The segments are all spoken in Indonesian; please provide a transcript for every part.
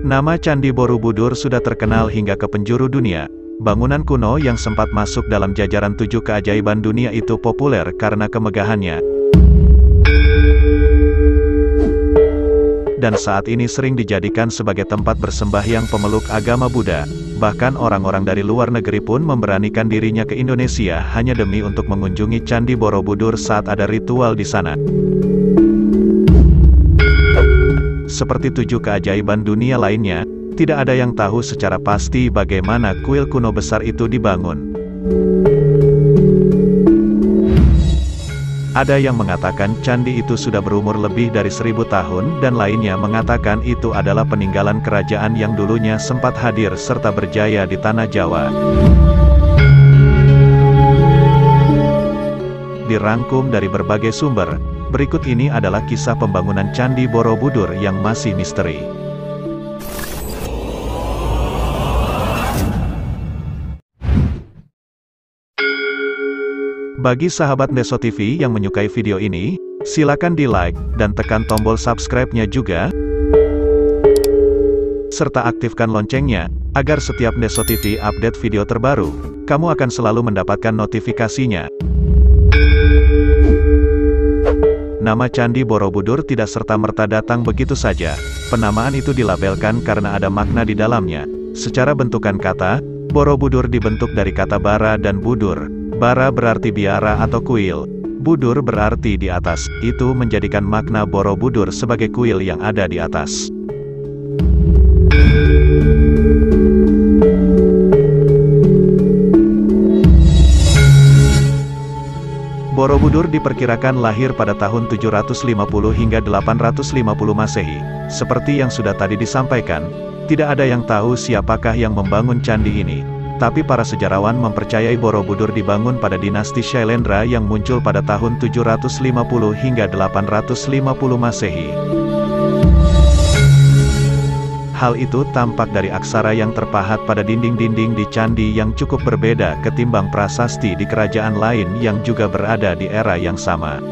Nama Candi Borobudur sudah terkenal hingga ke penjuru dunia. Bangunan kuno yang sempat masuk dalam jajaran 7 keajaiban dunia itu populer karena kemegahannya. Dan saat ini sering dijadikan sebagai tempat bersembahyang pemeluk agama Buddha. Bahkan orang-orang dari luar negeri pun memberanikan dirinya ke Indonesia hanya demi untuk mengunjungi Candi Borobudur saat ada ritual di sana. Seperti 7 keajaiban dunia lainnya, tidak ada yang tahu secara pasti bagaimana kuil kuno besar itu dibangun. Ada yang mengatakan candi itu sudah berumur lebih dari 1000 tahun, dan lainnya mengatakan itu adalah peninggalan kerajaan yang dulunya sempat hadir serta berjaya di tanah Jawa. Dirangkum dari berbagai sumber, berikut ini adalah kisah pembangunan Candi Borobudur yang masih misteri. Bagi sahabat Ndeso TV yang menyukai video ini, silakan di-like, dan tekan tombol subscribe-nya juga, serta aktifkan loncengnya, agar setiap Ndeso TV update video terbaru, kamu akan selalu mendapatkan notifikasinya. Nama Candi Borobudur tidak serta-merta datang begitu saja. Penamaan itu dilabelkan karena ada makna di dalamnya. Secara bentukan kata, Borobudur dibentuk dari kata bara dan budur. Bara berarti biara atau kuil. Budur berarti di atas. Itu menjadikan makna Borobudur sebagai kuil yang ada di atas. Borobudur diperkirakan lahir pada tahun 750 hingga 850 Masehi. Seperti yang sudah tadi disampaikan, tidak ada yang tahu siapakah yang membangun candi ini. Tapi para sejarawan mempercayai Borobudur dibangun pada dinasti Shailendra yang muncul pada tahun 750 hingga 850 Masehi. Hal itu tampak dari aksara yang terpahat pada dinding-dinding di candi yang cukup berbeda ketimbang prasasti di kerajaan lain yang juga berada di era yang sama.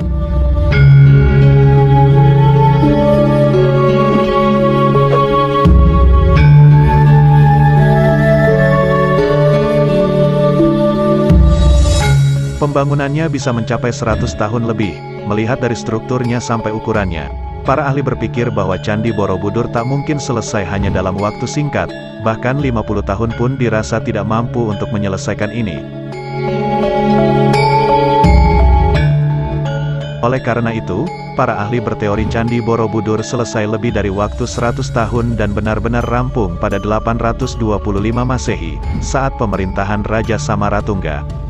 Pembangunannya bisa mencapai 100 tahun lebih, melihat dari strukturnya sampai ukurannya. Para ahli berpikir bahwa Candi Borobudur tak mungkin selesai hanya dalam waktu singkat, bahkan 50 tahun pun dirasa tidak mampu untuk menyelesaikan ini. Oleh karena itu, para ahli berteori Candi Borobudur selesai lebih dari waktu 100 tahun dan benar-benar rampung pada 825 Masehi, saat pemerintahan Raja Samaratungga.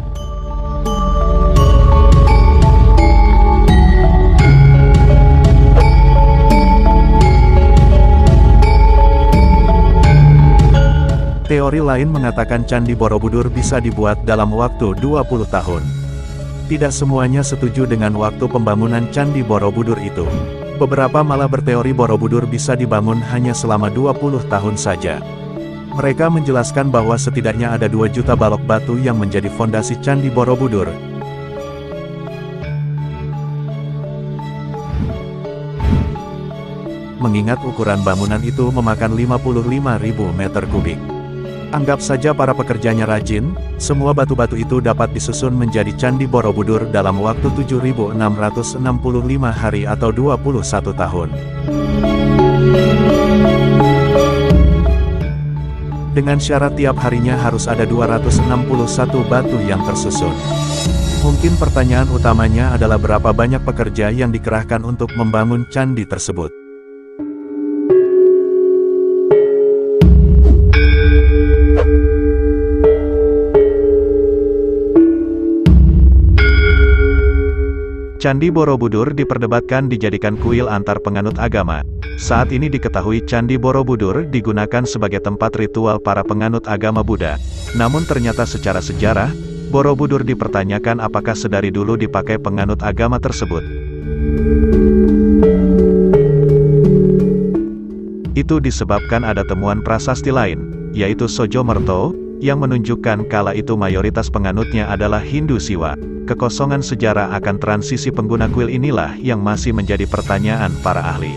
Teori lain mengatakan Candi Borobudur bisa dibuat dalam waktu 20 tahun. Tidak semuanya setuju dengan waktu pembangunan Candi Borobudur itu. Beberapa malah berteori Borobudur bisa dibangun hanya selama 20 tahun saja. Mereka menjelaskan bahwa setidaknya ada 2 juta balok batu yang menjadi fondasi Candi Borobudur. Mengingat ukuran bangunan itu memakan 55.000 meter kubik. Anggap saja para pekerjanya rajin, semua batu-batu itu dapat disusun menjadi Candi Borobudur dalam waktu 7.665 hari atau 21 tahun. Dengan syarat tiap harinya harus ada 261 batu yang tersusun. Mungkin pertanyaan utamanya adalah berapa banyak pekerja yang dikerahkan untuk membangun candi tersebut. Candi Borobudur diperdebatkan dijadikan kuil antar penganut agama. Saat ini diketahui Candi Borobudur digunakan sebagai tempat ritual para penganut agama Buddha. Namun ternyata secara sejarah, Borobudur dipertanyakan apakah sedari dulu dipakai penganut agama tersebut. Itu disebabkan ada temuan prasasti lain, yaitu Sojo Merto, yang menunjukkan kala itu mayoritas penganutnya adalah Hindu Siwa. kekosongan sejarah akan transisi pengguna kuil inilah yang masih menjadi pertanyaan para ahli.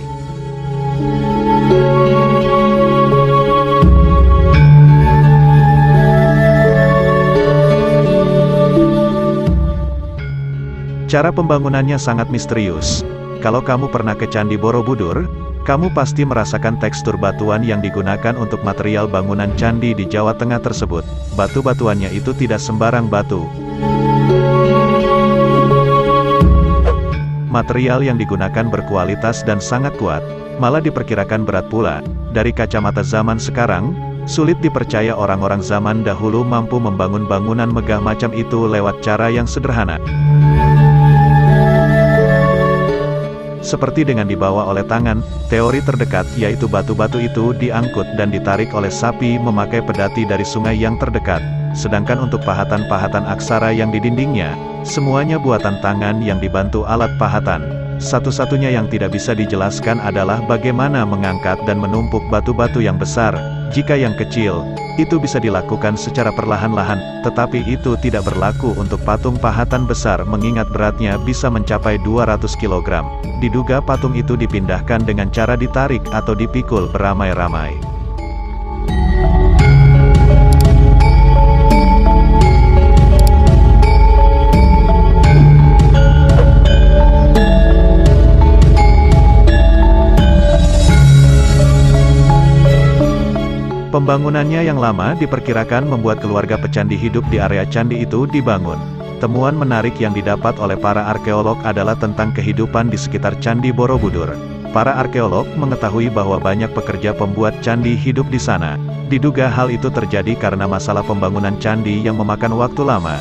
Cara pembangunannya sangat misterius. Kalau kamu pernah ke Candi Borobudur, kamu pasti merasakan tekstur batuan yang digunakan untuk material bangunan candi di Jawa Tengah tersebut. Batu-batuannya itu tidak sembarang batu. Material yang digunakan berkualitas dan sangat kuat, malah diperkirakan berat pula. Dari kacamata zaman sekarang, sulit dipercaya orang-orang zaman dahulu mampu membangun bangunan megah macam itu lewat cara yang sederhana. Seperti dengan dibawa oleh tangan, teori terdekat yaitu batu-batu itu diangkut dan ditarik oleh sapi memakai pedati dari sungai yang terdekat. Sedangkan untuk pahatan-pahatan aksara yang di dindingnya, semuanya buatan tangan yang dibantu alat pahatan. Satu-satunya yang tidak bisa dijelaskan adalah bagaimana mengangkat dan menumpuk batu-batu yang besar. Jika yang kecil, itu bisa dilakukan secara perlahan-lahan, tetapi itu tidak berlaku untuk patung pahatan besar mengingat beratnya bisa mencapai 200 kg. Diduga patung itu dipindahkan dengan cara ditarik atau dipikul beramai-ramai. Pembangunannya yang lama diperkirakan membuat keluarga pecandi hidup di area candi itu dibangun. Temuan menarik yang didapat oleh para arkeolog adalah tentang kehidupan di sekitar Candi Borobudur. Para arkeolog mengetahui bahwa banyak pekerja pembuat candi hidup di sana. Diduga hal itu terjadi karena masalah pembangunan candi yang memakan waktu lama.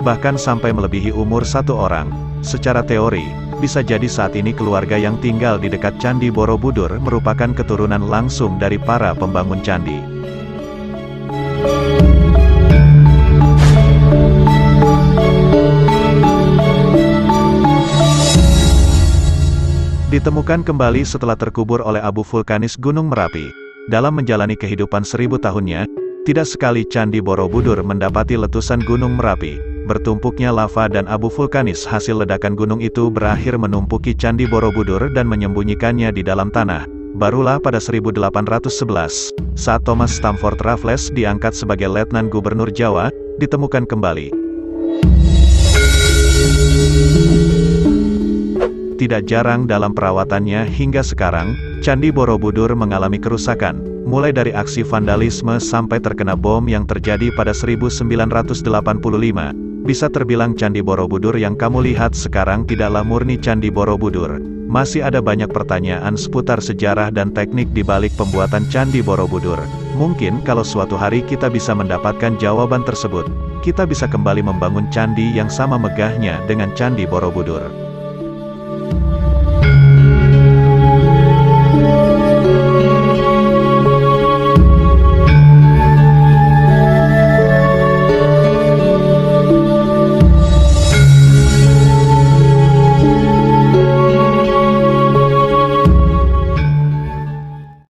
Bahkan sampai melebihi umur satu orang. Secara teori, bisa jadi saat ini keluarga yang tinggal di dekat Candi Borobudur merupakan keturunan langsung dari para pembangun candi. Ditemukan kembali setelah terkubur oleh abu vulkanis Gunung Merapi. Dalam menjalani kehidupan 1000 tahunnya, tidak sekali Candi Borobudur mendapati letusan Gunung Merapi. Bertumpuknya lava dan abu vulkanis hasil ledakan gunung itu berakhir menumpuki Candi Borobudur dan menyembunyikannya di dalam tanah. Barulah pada 1811, saat Thomas Stamford Raffles diangkat sebagai Letnan Gubernur Jawa, ditemukan kembali. Tidak jarang dalam perawatannya hingga sekarang, Candi Borobudur mengalami kerusakan, mulai dari aksi vandalisme sampai terkena bom yang terjadi pada 1985. Bisa terbilang Candi Borobudur yang kamu lihat sekarang tidaklah murni Candi Borobudur. Masih ada banyak pertanyaan seputar sejarah dan teknik di balik pembuatan Candi Borobudur. Mungkin kalau suatu hari kita bisa mendapatkan jawaban tersebut, kita bisa kembali membangun candi yang sama megahnya dengan Candi Borobudur.